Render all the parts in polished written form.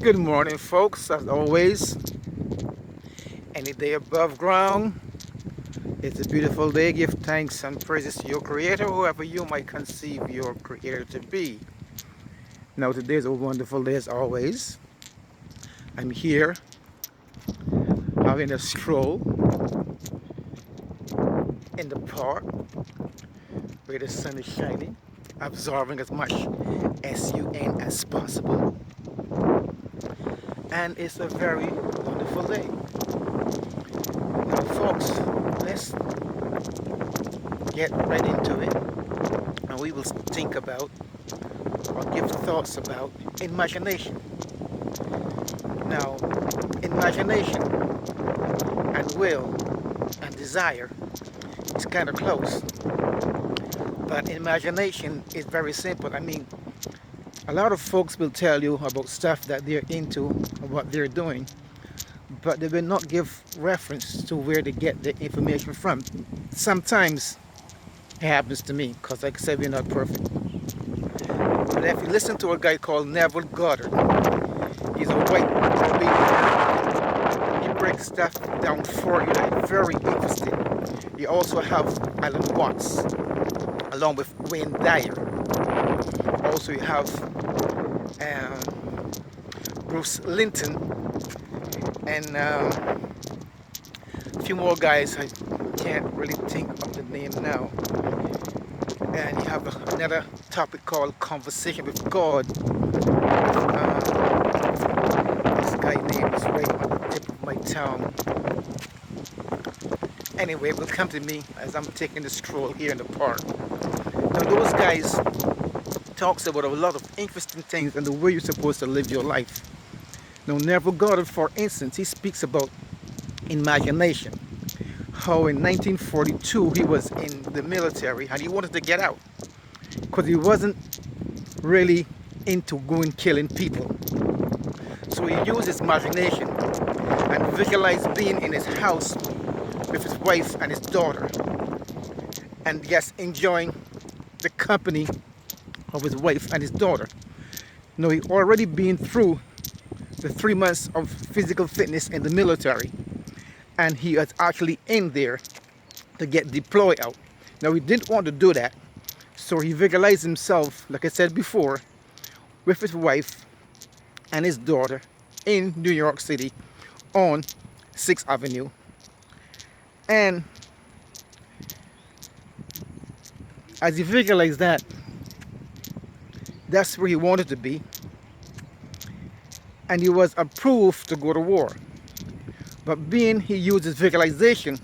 Good morning, folks. As always, any day above ground, it's a beautiful day. Give thanks and praises to your Creator, whoever you might conceive your Creator to be. Now, today is a wonderful day as always. I'm here having a stroll in the park where the sun is shining, absorbing as much sun as possible, and it's a very wonderful day. Now, folks, let's get right into it, and we will think about or give thoughts about imagination. Now, imagination and will and desire is kind of close, but imagination is very simple. I mean, a lot of folks will tell you about stuff that they're into or what they're doing, but they will not give reference to where they get the information from. Sometimes it happens to me because, like I said, we're not perfect. But if you listen to a guy called Neville Goddard, he's a white He breaks stuff down for you that is very interesting. You also have Alan Watts, along with Wayne Dyer. Also, you have Bruce Linton and a few more guys. I can't really think of the name now. And you have another topic called Conversation with God. This guy's name is right on the tip of my tongue. Anyway, it will come to me as I'm taking the stroll here in the park. Now, those guys talks about a lot of interesting things and the way you're supposed to live your life. Now, Neville Goddard, for instance, he speaks about imagination. How in 1942 he was in the military and he wanted to get out because he wasn't really into going killing people. So he used his imagination and visualized being in his house with his wife and his daughter, and yes, enjoying the company of his wife and his daughter. Now, he already been through the 3 months of physical fitness in the military, and he was actually in there to get deployed out. Now, he didn't want to do that, so he visualized himself, like I said before, with his wife and his daughter in New York City on 6th Avenue. And as he visualized that, that's where he wanted to be. And he was approved to go to war. But being he used his visualization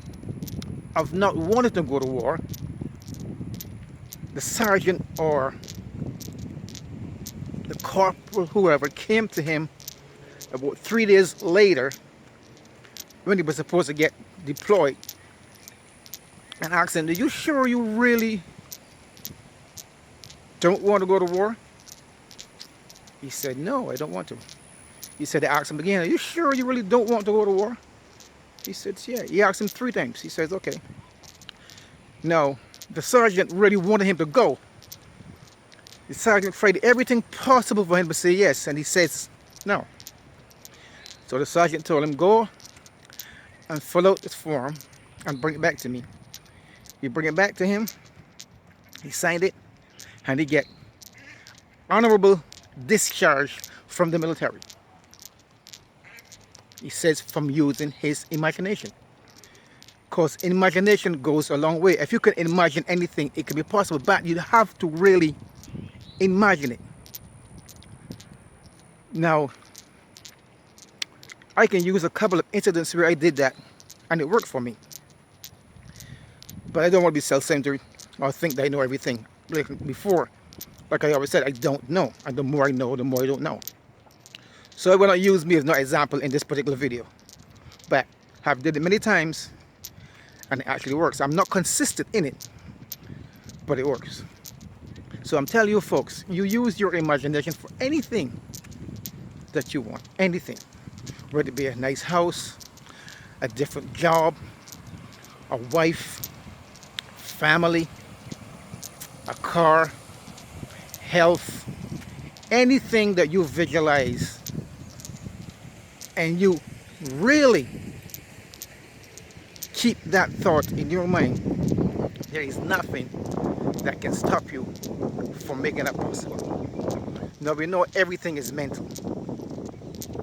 of not wanting to go to war, the sergeant or the corporal, whoever, came to him about 3 days later when he was supposed to get deployed and asked him, "Are you sure you really don't want to go to war?" He said, "No, I don't want to." He said, they asked him again, "Are you sure you really don't want to go to war?" He said, "Yeah." He asked him 3 times. He says, "Okay." No, the sergeant really wanted him to go. The sergeant tried everything possible for him to say yes, and he says no. So the sergeant told him, "Go and fill out this form and bring it back to me." He bring it back to him, he signed it, and he get honorable discharge from the military. He says from using his imagination. Because imagination goes a long way. If you can imagine anything, it can be possible, but you have to really imagine it. Now, I can use a couple of incidents where I did that and it worked for me. But I don't want to be self-centered or think that I know everything. Like before, like I always said, I don't know. And the more I know, the more I don't know. So I will not use me as no example in this particular video. But I've did it many times and it actually works. I'm not consistent in it, but it works. So I'm telling you folks, you use your imagination for anything that you want. Anything. Whether it be a nice house, a different job, a wife, family, a car, health, anything that you visualize and you really keep that thought in your mind, there is nothing that can stop you from making that possible. Now we know everything is mental,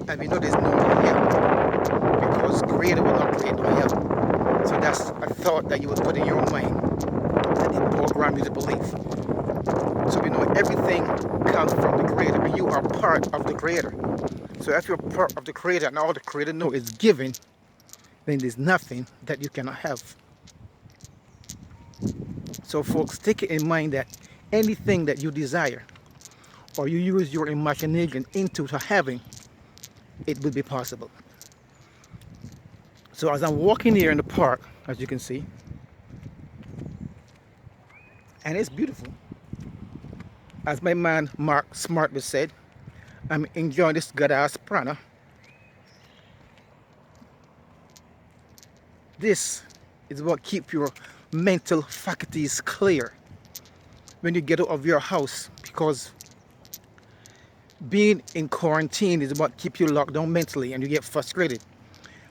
and we know there's no hell because Creator will not create no hell. So that's a thought that you will put in your mind and it program you to believe. So we know everything comes from the Creator, and you are part of the Creator. So if you're part of the Creator and all the Creator knows is given, then there's nothing that you cannot have. So folks, take it in mind that anything that you desire or you use your imagination into to having, it will be possible. So as I'm walking here in the park, as you can see, and it's beautiful, as my man Mark Smart was said, I'm enjoying this godass prana. This is what keeps your mental faculties clear when you get out of your house, because being in quarantine is what keeps you locked down mentally and you get frustrated.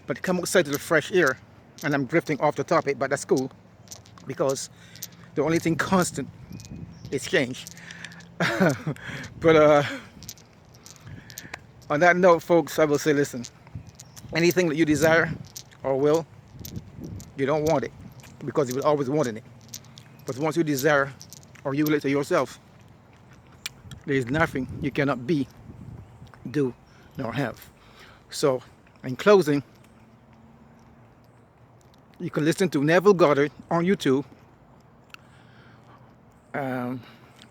But come outside to the fresh air, and I'm drifting off the topic, but that's cool because the only thing constant is change. But on that note, folks, I will say, listen, anything that you desire or will, you don't want it because you will always want it. But once you desire or you will it to yourself, there is nothing you cannot be, do, nor have. So, in closing, you can listen to Neville Goddard on YouTube,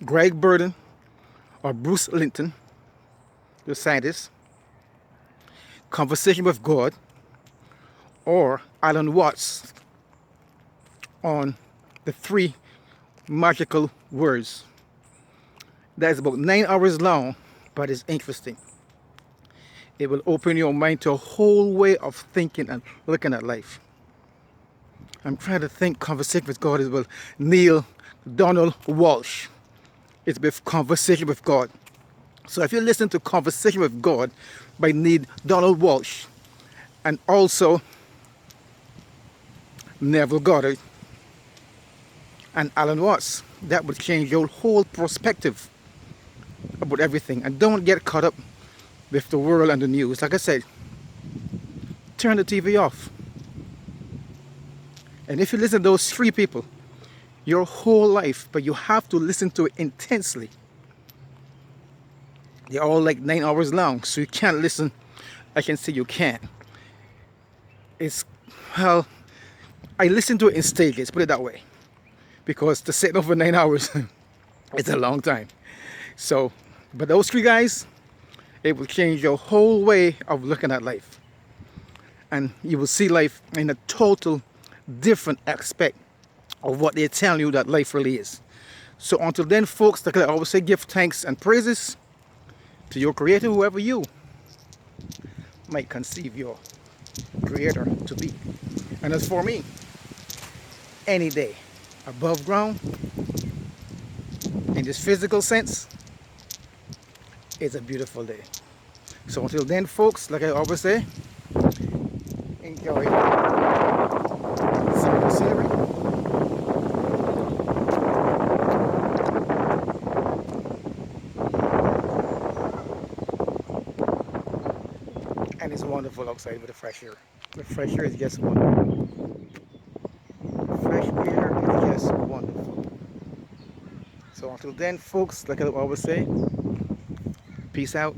Greg Burden or Bruce Linton, the scientist, Conversation with God, or Alan Watts on the 3 magical words. That is about 9 hours long, but it's interesting. It will open your mind to a whole way of thinking and looking at life. I'm trying to think. Conversation with God is with Neil Donald Walsh. It's with Conversation with God. So if you listen to Conversation with God by Neil Donald Walsh and also Neville Goddard and Alan Watts, that would change your whole perspective about everything. And don't get caught up with the world and the news. Like I said, turn the TV off. And if you listen to those 3 people, your whole life, but you have to listen to it intensely. They're all like 9 hours long, so you can't listen. I can say you can't. It's, well, I listen to it in stages, put it that way. Because to sit over 9 hours, it's a long time. So, but those 3 guys, it will change your whole way of looking at life. And you will see life in a total different aspect of what they're telling you that life really is. So until then, folks, like I always say, give thanks and praises to your Creator, whoever you might conceive your Creator to be. And as for me, any day above ground in this physical sense is a beautiful day. So until then, folks, like I always say, enjoy simple scenery, and it's wonderful outside with the fresh air. The fresh air is just wonderful. Fresh air is just wonderful. So until then, folks, like I always say, peace out.